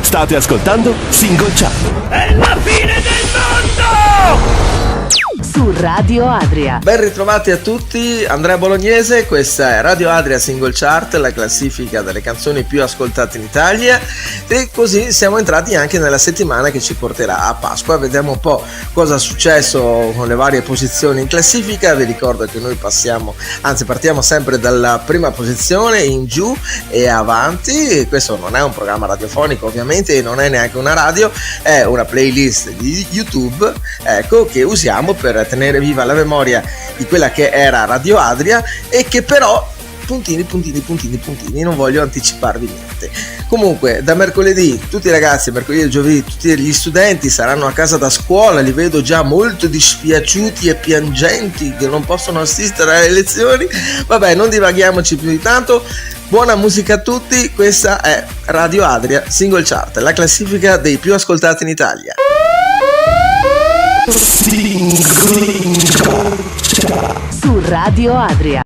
State ascoltando Single Chart. È la fine del mondo! Su Radio Adria. Ben ritrovati a tutti, Andrea Bolognese, questa è Radio Adria Single Chart, la classifica delle canzoni più ascoltate in Italia, e così siamo entrati anche nella settimana che ci porterà a Pasqua. Vediamo un po' cosa è successo con le varie posizioni in classifica. Vi ricordo che noi partiamo sempre dalla prima posizione in giù e avanti. Questo non è un programma radiofonico ovviamente, e non è neanche una radio, è una playlist di YouTube, ecco, che usiamo per tenere viva la memoria di quella che era Radio Adria, e che però puntini, non voglio anticiparvi niente. Comunque da mercoledì tutti i ragazzi, mercoledì e giovedì tutti gli studenti saranno a casa da scuola, li vedo già molto dispiaciuti e piangenti che non possono assistere alle lezioni. Vabbè, non divaghiamoci più di tanto. Buona musica a tutti, questa è Radio Adria Single Chart, la classifica dei più ascoltati in Italia. Su Radio Adria.